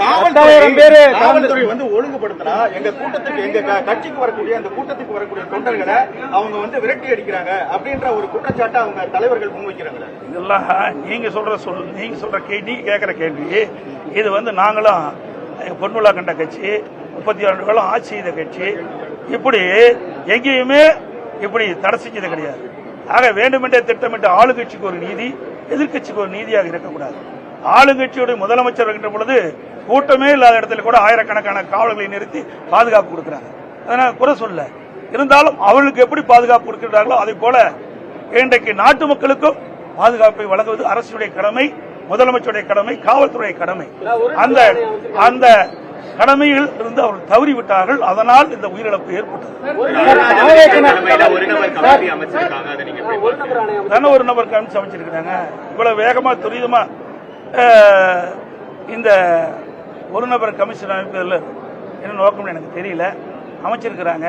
காவல்துறை வந்து ஒழுங்குபடுத்தினா எங்க கூட்டத்துக்கு எங்க கட்சிக்கு வரக்கூடிய அந்த கூட்டத்துக்கு வரக்கூடிய தொண்டர்களை அவங்க வந்து விரட்டி அடிக்கிறாங்க அப்படின்ற ஒரு குற்றச்சாட்டை அவங்க தலைவர்கள் முன்வைக்கிறாங்க. இதெல்லாம் நீங்க சொல்ற நீங்க கேட்கிற கேள்வி. இது வந்து நாங்களும் பொன்முலா கண்ட கட்சி 36 ஆண்டுகளும் ஆட்சி செய்த கட்சி இப்படி எங்கேயுமே இப்படி தடை செஞ்சது கிடையாது. ஆக வேண்டுமென்றே திட்டமிட்ட ஆளுங்கட்சிக்கு ஒரு நீதி, எதிர்கட்சிக்கு ஒரு நீதியாக இருக்கக்கூடாது. ஆளுங்கட்சியுடைய முதலமைச்சர் வருகின்ற பொழுது கூட்டமே இல்லாத இடத்துல கூட ஆயிரக்கணக்கான காவலர்களை நிறுத்தி பாதுகாப்பு கொடுக்கிறாங்க. அதனால குறை சொல்ல, இருந்தாலும் அவர்களுக்கு எப்படி பாதுகாப்பு கொடுக்கிறார்களோ அதே போல இன்றைக்கு நாட்டு மக்களுக்கும் பாதுகாப்பை வழங்குவது அரசுடைய கடமை, முதலமைச்சருடைய கடமை, காவல்துறை கடமை. அந்த கடமையில் இருந்து அவர்கள் தவறிவிட்டார்கள். அதனால் இந்த உயிரிழப்பு ஏற்பட்டது. ஒரு நபர் கமிச்சு அமைச்சிருக்கிறாங்க. இவ்வளவு வேகமா துரிதமா இந்த ஒரு நபர் கமிஷன் அமைப்பதில் என்ன நோக்கம் எனக்கு தெரியல. அமைச்சிருக்கிறாங்க.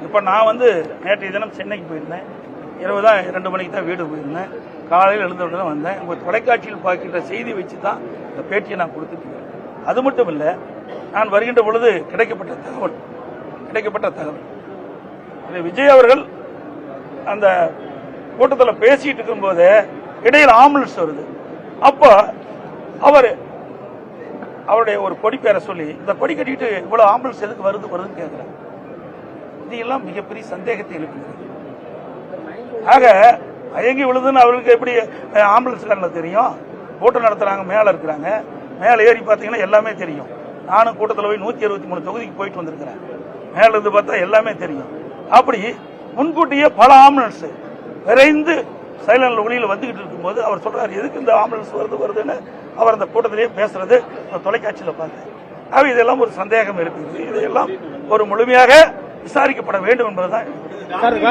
இப்ப நான் வந்து நேற்றைய தினம் சென்னைக்கு போயிருந்தேன். இரவு தான் 2 மணிக்கு தான் வீடு போயிருந்தேன். காலையில் எழுந்தவுடன் தான் வந்தேன். உங்க தொலைக்காட்சியில் பார்க்கின்ற செய்தி வச்சு தான் இந்த பேட்டியை நான் கொடுத்துட்டு. அது மட்டும் இல்ல, நான் வருகின்ற பொழுது கிடைக்கப்பட்ட தகவல் விஜய் அவர்கள் அந்த கூட்டத்தில் பேசிட்டு இருக்கும் போது இடையில் ஆம்புலன்ஸ் வருது. அப்ப அவருடைய ஒரு கொடி பேரை சொல்லி இந்த கொடி கட்டிட்டு இவ்வளவு ஆம்புலன்ஸ் எதுக்கு வருதுன்னு கேட்கிறாங்க. இதெல்லாம் மிகப்பெரிய சந்தேகத்தை எழுப்புகிறது. ஆக அயங்கி விழுதுன்னு அவருக்கு எப்படி ஆம்புலன்ஸ்காரங்களுக்கு தெரியும்? கூட்டம் நடத்துறாங்க, மேல இருக்கிறாங்க, மேல ஏறி பார்த்தீங்கன்னா எல்லாமே தெரியும். நானும் கூட்டத்தில் போய் 163 தொகுதிக்கு போயிட்டு வந்திருக்கிறேன். மேல இருந்து பார்த்தா எல்லாமே தெரியும். அப்படி முன்கூட்டியே பல ஆம்புலன்ஸ் விரைந்து சைலண்ட் ஒளியில் வந்துகிட்டு இருக்கும்போது அவர் சொல்றாரு, எதுக்கு இந்த ஆம்புலன்ஸ் வருதுன்னு அவர் அந்த கூட்டத்திலேயே பேசுறது தொலைக்காட்சியில் பார்த்தேன். இதெல்லாம் ஒரு சந்தேகம் இருக்குது. இதையெல்லாம் ஒரு முழுமையாக விசாரிக்கப்பட வேண்டும் என்பதுதான்.